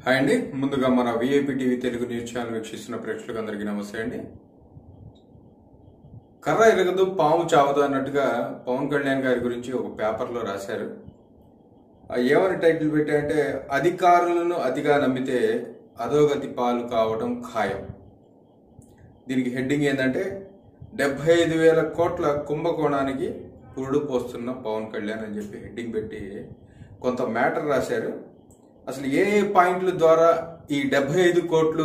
Hi అండి. ముందుగా మన VIP TV Telugu news channel వీక్షిస్తున్న ప్రేక్షకులకు అందరికీ నమస్తే అండి. కర్ర ఎరగదు పాము చావదు అన్నట్టుగా పవన్ కళ్యాణ్ గారి గురించి ఒక పేపర్లో రాశారు. ఏమని టైటిల్ పెట్టారంటే, అధికారులను అతిగా నమ్మితే అధోగతి పాలు కావడం ఖాయం. దీనికి హెడ్డింగ్ ఏంటంటే 75,000 కోట్ల కుంభకోణానికి పురుడు పోస్తున్న పవన్ కళ్యాణ్ అని చెప్పి హెడ్డింగ్ పెట్టి కొంత మ్యాటర్ రాశారు. అసలు ఏ పాయింట్ల ద్వారా ఈ 75 కోట్లు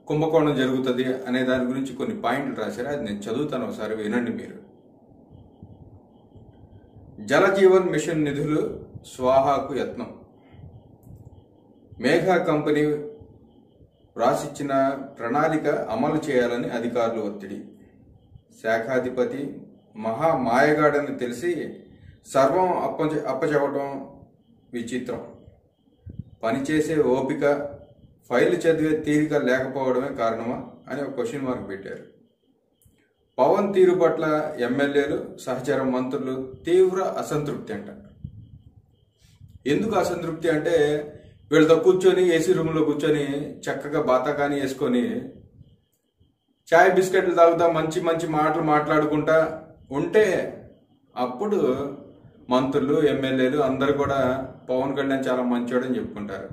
కుంభకోణం జరుగుతుంది అనే దాని గురించి కొన్ని పాయింట్లు రాశారు. అది నేను చదువుతాను, ఒకసారి వినండి మీరు. జలజీవన్ మిషన్ నిధులు స్వాహాకు యత్నం. మేఘా కంపెనీ రాసిచ్చిన ప్రణాళిక అమలు చేయాలని అధికారులు ఒత్తిడి. శాఖాధిపతి మహా మాయగాడని తెలిసి సర్వం అప్పచెప్పటం విచిత్రం. పనిచేసే ఓపిక, ఫైలు చదివే తీరిక లేకపోవడమే కారణమా అని ఒక క్వశ్చన్ మార్క్ పెట్టారు. పవన్ తీరు పట్ల ఎమ్మెల్యేలు, సహచర మంత్రులు తీవ్ర అసంతృప్తి అంట. ఎందుకు అసంతృప్తి అంటే, వీళ్ళతో కూర్చొని ఏసీ రూమ్లో కూర్చొని చక్కగా బాతాకాని వేసుకొని చాయ్ బిస్కెట్లు తాగుతా మంచి మంచి మాటలు మాట్లాడుకుంటా ఉంటే అప్పుడు మంత్రులు, ఎమ్మెల్యేలు అందరు కూడా పవన్ కళ్యాణ్ చాలా మంచోడని చెప్పుకుంటారు.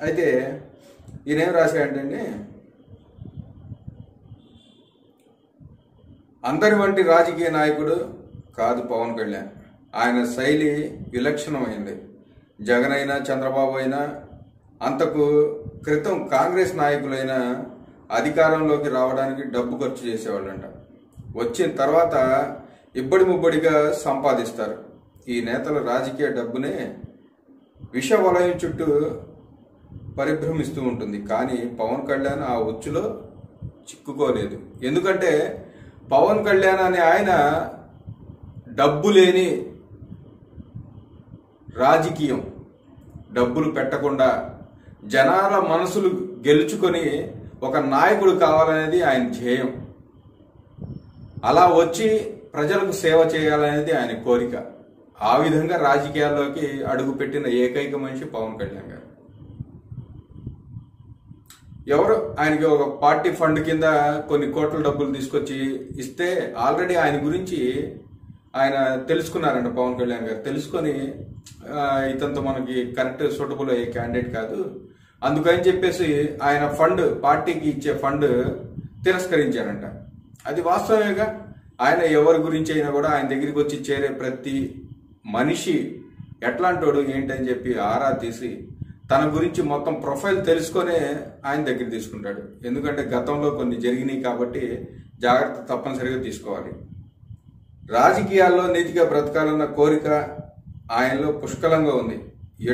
అయితే ఈయనేం రాశాడంటే, అందరి వంటి రాజకీయ నాయకుడు కాదు పవన్ కళ్యాణ్. ఆయన శైలి విలక్షణమైంది. జగన్ అయినా, చంద్రబాబు అయినా, అంతకు క్రితం కాంగ్రెస్ నాయకులైన అధికారంలోకి రావడానికి డబ్బు ఖర్చు చేసేవాళ్ళంట. వచ్చిన తర్వాత ఇబ్బడి ముబ్బడిగా సంపాదిస్తారు. ఈ నేతల రాజకీయ డబ్బునే విష వలయం చుట్టూ పరిభ్రమిస్తూ ఉంటుంది. కానీ పవన్ కళ్యాణ్ ఆ ఉచ్చులో చిక్కుకోలేదు. ఎందుకంటే పవన్ కళ్యాణ్ అనే ఆయన డబ్బు లేని రాజకీయం, డబ్బులు పెట్టకుండా జనాల మనసులు గెలుచుకొని ఒక నాయకుడు కావాలనేది ఆయన ధ్యేయం. అలా వచ్చి ప్రజలకు సేవ చేయాలనేది ఆయన కోరిక. ఆ విధంగా రాజకీయాల్లోకి అడుగుపెట్టిన ఏకైక మనిషి పవన్ కళ్యాణ్ గారు. ఎవరు ఆయనకి ఒక పార్టీ ఫండ్ కింద కొన్ని కోట్ల డబ్బులు తీసుకొచ్చి ఇస్తే ఆల్రెడీ ఆయన గురించి ఆయన తెలుసుకున్నారంట. పవన్ కళ్యాణ్ గారు తెలుసుకొని ఇతనితో మనకి కరెక్ట్ సూటబుల్ అయ్యే క్యాండిడేట్ కాదు, అందుకని చెప్పేసి ఆయన ఫండ్, పార్టీకి ఇచ్చే ఫండ్ తిరస్కరించారంట. అది వాస్తవమేగా. ఆయన ఎవరి గురించి అయినా కూడా ఆయన దగ్గరికి వచ్చి చేరే ప్రతి మనిషి ఎట్లాంటోడు ఏంటని చెప్పి ఆరా తీసి తన గురించి మొత్తం ప్రొఫైల్ తెలుసుకొనే ఆయన దగ్గర తీసుకుంటాడు. ఎందుకంటే గతంలో కొన్ని జరిగినాయి కాబట్టి జాగ్రత్త తప్పనిసరిగా తీసుకోవాలి. రాజకీయాల్లో నీతిగా బ్రతకాలన్న కోరిక ఆయనలో పుష్కలంగా ఉంది.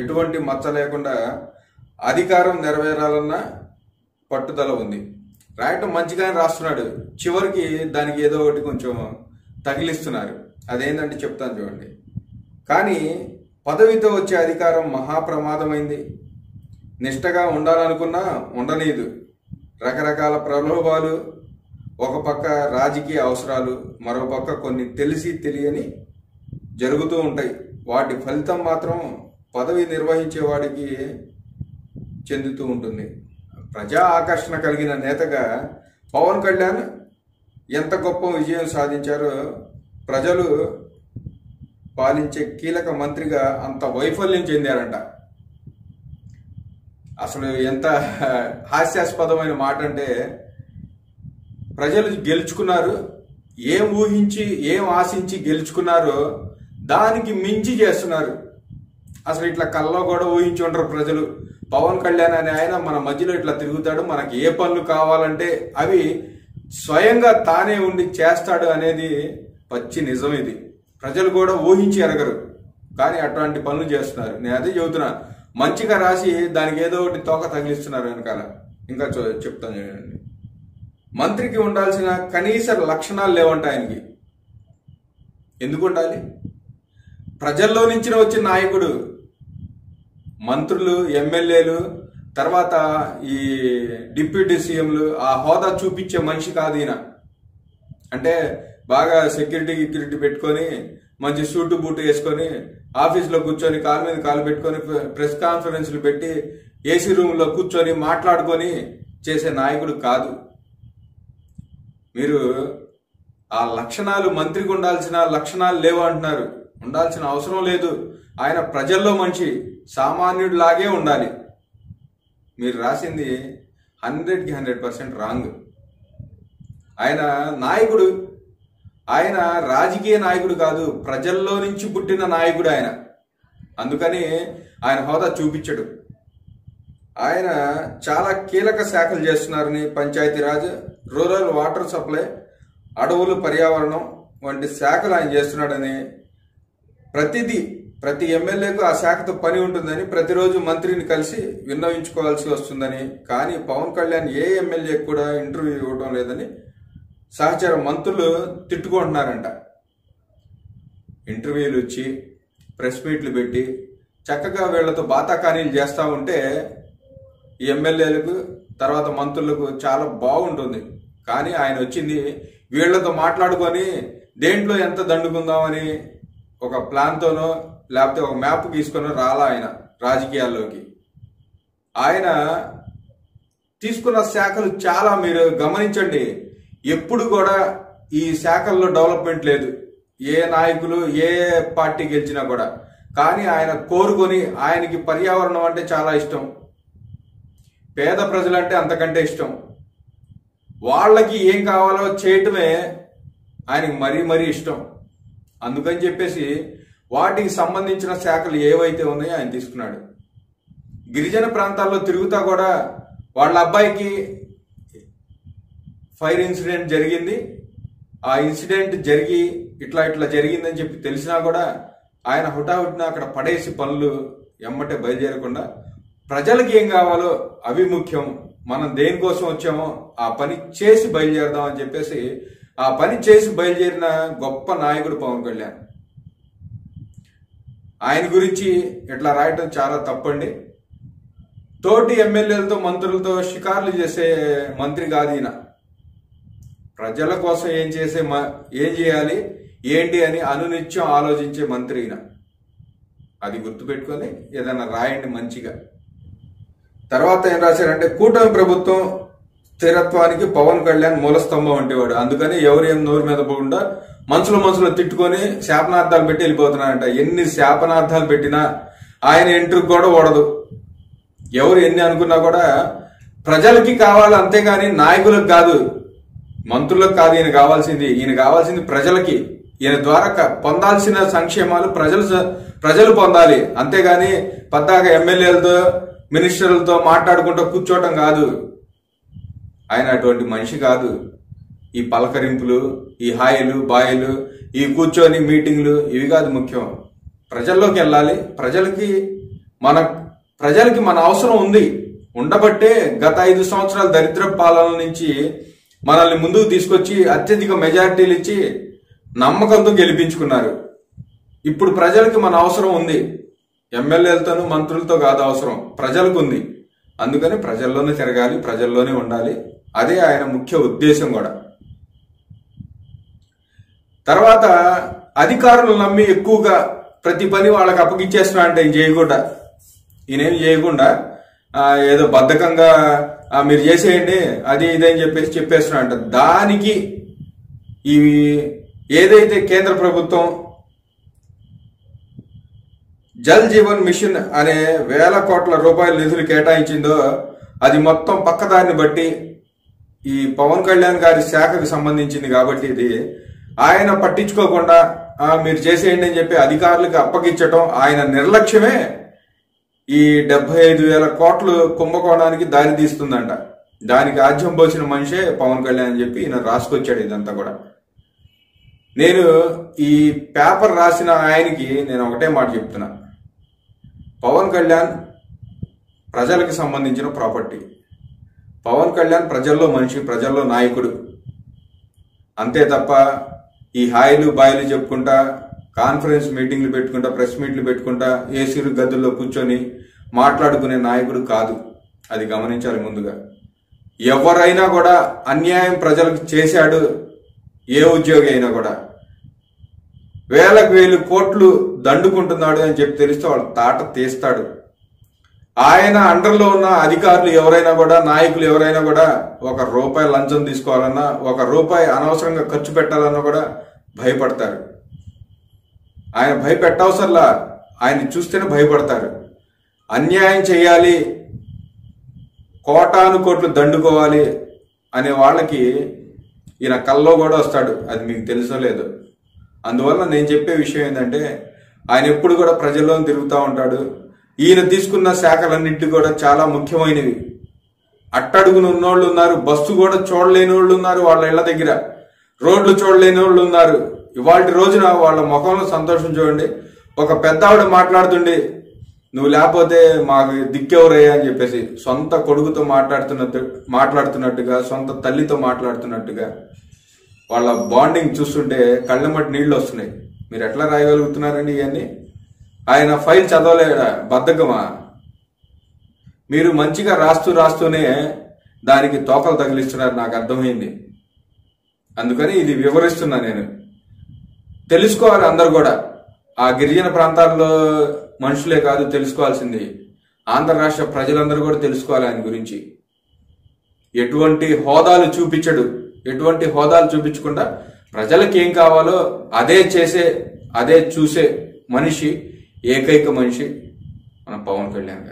ఎటువంటి మచ్చ లేకుండా అధికారం నెరవేరాలన్న పట్టుదల ఉంది. రాయటం మంచిగానే రాస్తున్నాడు, చివరికి దానికి ఏదో ఒకటి కొంచెం తగిలిస్తున్నారు. అదేంటంటే చెప్తాను చూడండి. కానీ పదవితో వచ్చే అధికారం మహాప్రమాదమైంది. నిష్టగా ఉండాలనుకున్నా ఉండనీదు. రకరకాల ప్రలోభాలు, ఒక పక్క రాజకీయ అవసరాలు, మరో పక్క కొన్ని తెలిసి తెలియని జరుగుతూ ఉంటాయి. వాటి ఫలితం మాత్రం పదవి నిర్వహించే వాడికి చెందుతూ ఉంటుంది. ప్రజా ఆకర్షణ కలిగిన నేతగా పవన్ కళ్యాణ్ ఎంత గొప్ప విజయం సాధించారో, ప్రజలు పాలించే కీలక మంత్రిగా అంత వైఫల్యం చెందారంట. అసలు ఎంత హాస్యాస్పదమైన మాట అంటే, ప్రజలు గెలుచుకున్నారు, ఏం ఊహించి ఏం ఆశించి గెలుచుకున్నారో దానికి మించి చేస్తున్నారు. అసలు ఇట్లా కల్లో కూడా ఊహించి ఉండరు ప్రజలు. పవన్ కళ్యాణ్ అనే ఆయన మన మధ్యలో ఇట్లా తిరుగుతాడు, మనకి ఏ పనులు కావాలంటే అవి స్వయంగా తానే ఉండి చేస్తాడు అనేది పచ్చి నిజం. ఇది ప్రజలు కూడా ఊహించి ఎరగరు, కానీ అటువంటి పనులు చేస్తున్నారు. నేను అదే చెబుతున్నా. మంచిగా రాసి దానికి ఏదో ఒకటి తోక తగిలిస్తున్నారు వెనకాల. ఇంకా చెప్తాను చూడండి. మంత్రికి ఉండాల్సిన కనీస లక్షణాలు లేవంట ఆయనకి. ఎందుకు ఉండాలి? ప్రజల్లో నుంచి వచ్చిన నాయకుడు. మంత్రులు, ఎమ్మెల్యేలు, తర్వాత ఈ డిప్యూటీ సీఎంలు ఆ హోదా చూపించే మనిషి కాదు ఈయన. అంటే బాగా సెక్యూరిటీ పెట్టుకొని మంచి సూటు బూటు వేసుకొని ఆఫీస్లో కూర్చొని కాలు మీద కాలు పెట్టుకొని ప్రెస్ కాన్ఫరెన్స్లు పెట్టి ఏసీ రూమ్లో కూర్చొని మాట్లాడుకొని చేసే నాయకుడు కాదు. మీరు ఆ లక్షణాలు మంత్రికి ఉండాల్సిన లక్షణాలు లేవు అంటున్నారు. ఉండాల్సిన అవసరం లేదు. ఆయన ప్రజల్లో మనిషి, సామాన్యుడిలాగే ఉండాలి. మీరు రాసింది 100కి 100% రాంగ్. ఆయన నాయకుడు, ఆయన రాజకీయ నాయకుడు కాదు, ప్రజల్లో నుంచి పుట్టిన నాయకుడు ఆయన. అందుకని ఆయన హోదా చూపించడు. ఆయన చాలా కీలక శాఖలు చేస్తున్నారని పంచాయతీరాజ్, రూరల్ వాటర్ సప్లై, అడవులు, పర్యావరణం వంటి శాఖలు ఆయన చేస్తున్నాడని, ప్రతి ఎమ్మెల్యేకు ఆ శాఖతో పని ఉంటుందని ప్రతిరోజు మంత్రిని కలిసి విన్నవించుకోవాల్సి వస్తుందని, కానీ పవన్ కళ్యాణ్ ఏ ఎమ్మెల్యేకి కూడా ఇంటర్వ్యూ ఇవ్వడం లేదని సహచర మంత్రులు తిట్టుకుంటున్నారంట. ఇంటర్వ్యూలు ఇచ్చి ప్రెస్ మీట్లు పెట్టి చక్కగా వీళ్లతో బాతాకానీలు చేస్తూ ఉంటే ఈ ఎమ్మెల్యేలకు తర్వాత మంత్రులకు చాలా బాగుంటుంది. కానీ ఆయన వచ్చింది వీళ్లతో మాట్లాడుకొని దేంట్లో ఎంత దండుకుందామని ఒక ప్లాన్తోనో లేకపోతే ఒక మ్యాప్ తీసుకొని రాలా ఆయన రాజకీయాల్లోకి. ఆయన తీసుకున్న శాఖలు చాలా, మీరు గమనించండి, ఎప్పుడు కూడా ఈ శాఖల్లో డెవలప్మెంట్ లేదు. ఏ నాయకులు ఏ పార్టీ గెలిచినా కూడా. కానీ ఆయన కోరుకొని, ఆయనకి పర్యావరణం అంటే చాలా ఇష్టం, పేద ప్రజలంటే అంతకంటే ఇష్టం. వాళ్ళకి ఏం కావాలో చేయటమే ఆయనకి మరీ ఇష్టం. అందుకని చెప్పేసి వాటికి సంబంధించిన శాఖలు ఏవైతే ఉన్నాయో ఆయన తీసుకున్నాడు. గిరిజన ప్రాంతాల్లో తిరుగుతా కూడా వాళ్ళ అబ్బాయికి ఫైర్ ఇన్సిడెంట్ జరిగింది, ఆ ఇన్సిడెంట్ జరిగి ఇట్లా జరిగిందని చెప్పి తెలిసినా కూడా ఆయన హుటాహుటిన అక్కడ పడేసి పనులు ఎమ్మటే బయలుదేరకుండా ప్రజలకు ఏం కావాలో అవి ముఖ్యం, మనం దేనికోసం వచ్చామో ఆ పని చేసి బయలుదేరదాం అని చెప్పేసి ఆ పని చేసి బయలుదేరిన గొప్ప నాయకుడు పవన్ కళ్యాణ్. ఆయన గురించి ఇట్లా రాయటం చాలా తప్పండి. తోటి ఎమ్మెల్యేలతో మంత్రులతో షికార్లు చేసే మంత్రి కాదు ఈయన. ప్రజల కోసం ఏం చేయాలి ఏంటి అని అనునిత్యం ఆలోచించే మంత్రి ఈయన. అది గుర్తుపెట్టుకొని ఏదైనా రాయండి మంచిగా. తర్వాత ఏం రాశారంటే, కూటమి ప్రభుత్వం స్థిరత్వానికి పవన్ కళ్యాణ్ మూలస్తంభం వంటివాడు, అందుకని ఎవరేం నోరు మీద పోకుండా మనసులో తిట్టుకొని శాపనార్థాలు పెట్టి వెళ్ళిపోతున్నారంట. ఎన్ని శాపనార్థాలు పెట్టినా ఆయన ఎంట్రుకు కూడా ఓడదు. ఎవరు ఎన్ని అనుకున్నా కూడా ప్రజలకి కావాలి, అంతేగాని నాయకులకు కాదు, మంత్రులకు కాదు. ఈయన కావాల్సింది ప్రజలకి. ఈయన ద్వారా పొందాల్సిన సంక్షేమాలు ప్రజలు పొందాలి, అంతేగాని పద్దాక ఎమ్మెల్యేలతో మినిస్టర్లతో మాట్లాడుకుంటూ కూర్చోవటం కాదు. ఆయన అటువంటి మనిషి కాదు. ఈ పలకరింపులు, ఈ హాయిలు బాయిలు, ఈ కూర్చొని మీటింగ్లు ఇవి కాదు ముఖ్యం. ప్రజల్లోకి వెళ్ళాలి. ప్రజలకి మన అవసరం ఉంది. ఉండబట్టే గత 5 సంవత్సరాల దరిద్ర పాలన నుంచి మనల్ని ముందుకు తీసుకొచ్చి అత్యధిక మెజారిటీలు ఇచ్చి నమ్మకంతో గెలిపించుకున్నారు. ఇప్పుడు ప్రజలకి మన అవసరం ఉంది. ఎమ్మెల్యేలతోనూ మంత్రులతో కాదు అవసరం, ప్రజలకు ఉంది. అందుకని ప్రజల్లోనే తిరగాలి, ప్రజల్లోనే ఉండాలి. అదే ఆయన ముఖ్య ఉద్దేశం కూడా. తర్వాత అధికారులు నమ్మి ఎక్కువగా ప్రతి పని వాళ్ళకి అప్పగిచ్చేస్తున్నా అంటే ఈయనేం చేయకుండా ఏదో బద్ధకంగా మీరు చేసేయండి అది ఇదని చెప్పేస్తున్నా అంట. దానికి ఈ ఏదైతే కేంద్ర ప్రభుత్వం జల్ జీవన్ మిషన్ అనే వేల కోట్ల రూపాయల నిధులు కేటాయించిందో అది మొత్తం పక్కదారిని బట్టి ఈ పవన్ కళ్యాణ్ గారి శాఖకు సంబంధించింది కాబట్టి ఇది ఆయన పట్టించుకోకుండా మీరు చేసేయండి అని చెప్పి అధికారులకు అప్పగించటం ఆయన నిర్లక్ష్యమే ఈ 75,000 కోట్లు కుంభకోణానికి దారి తీస్తుందంట. దానికి ఆజ్యం పోసిన మనిషే పవన్ కళ్యాణ్ అని చెప్పి ఈయన రాసుకొచ్చాడు ఇదంతా కూడా. నేను ఈ పేపర్ రాసిన ఆయనకి నేను ఒకటే మాట చెప్తున్నా, పవన్ కళ్యాణ్ ప్రజలకు సంబంధించిన ప్రాపర్టీ. పవన్ కళ్యాణ్ ప్రజల్లో మనిషి, ప్రజల్లో నాయకుడు. అంతే తప్ప ఈ హాయిలు బాయిలు చెప్పుకుంటా, కాన్ఫరెన్స్ మీటింగ్లు పెట్టుకుంటా, ప్రెస్ మీట్లు పెట్టుకుంటా, ఏసీలు గదుల్లో కూర్చొని మాట్లాడుకునే నాయకుడు కాదు. అది గమనించాలి ముందుగా. ఎవరైనా కూడా అన్యాయం ప్రజలకు చేశాడు, ఏ ఉద్యోగి అయినా కూడా వేలకు వేలు కోట్లు దండుకుంటున్నాడు అని చెప్పి తెలిస్తే వాళ్ళ తాట తీస్తాడు. ఆయన అండర్లో ఉన్న అధికారులు ఎవరైనా కూడా, నాయకులు ఎవరైనా కూడా ₹1 లంచం తీసుకోవాలన్నా, ₹1 అనవసరంగా ఖర్చు పెట్టాలన్నా కూడా భయపడతారు. ఆయన భయపెట్టవసరలా, ఆయన చూస్తేనే భయపడతారు. అన్యాయం చేయాలి, కోటాను కోట్లు దండుకోవాలి అనే వాళ్ళకి ఈయన కల్లో కూడా వస్తాడు. అది మీకు తెలుసో లేదు. అందువల్ల నేను చెప్పే విషయం ఏంటంటే, ఆయన ఎప్పుడు కూడా ప్రజల్లో తిరుగుతూ ఉంటాడు. ఈయన తీసుకున్న శాఖలన్నింటి కూడా చాలా ముఖ్యమైనవి. అట్టడుగున ఉన్నోళ్ళు ఉన్నారు, బస్సు కూడా చూడలేని వాళ్ళు ఉన్నారు, వాళ్ళ ఇళ్ల దగ్గర రోడ్లు చూడలేని వాళ్ళు ఉన్నారు. ఇవాళ రోజున వాళ్ళ ముఖంలో సంతోషం చూడండి. ఒక పెద్ద ఆవిడ నువ్వు లేకపోతే మాకు దిక్కెవరయ్యా అని చెప్పేసి సొంత కొడుకుతో మాట్లాడుతున్నట్టుగా, సొంత తల్లితో మాట్లాడుతున్నట్టుగా వాళ్ళ బాండింగ్ చూస్తుంటే కళ్ళమటి నీళ్లు వస్తున్నాయి. మీరు ఎట్లా రాయగలుగుతున్నారండి ఇవన్నీ? ఆయన ఫైల్ చదవలేదా? బద్ధకమా? మీరు మంచిగా రాస్తూనే దానికి తోకలు తగిలిస్తున్నారు, నాకు అర్థమైంది. అందుకని ఇది వివరిస్తున్నా. నేను తెలుసుకోవాలి అందరు కూడా. ఆ గిరిజన ప్రాంతాల్లో మనుషులే కాదు తెలుసుకోవాల్సింది, ఆంధ్ర రాష్ట్ర ప్రజలందరూ కూడా తెలుసుకోవాలి ఆయన గురించి. ఎటువంటి హోదాలు చూపించడు, ఎటువంటి హోదాలు చూపించకుండా ప్రజలకు ఏం కావాలో అదే చేసే, అదే చూసే మనిషి, ఏకైక మనిషి మన పవన్ కళ్యాణ్ గారు.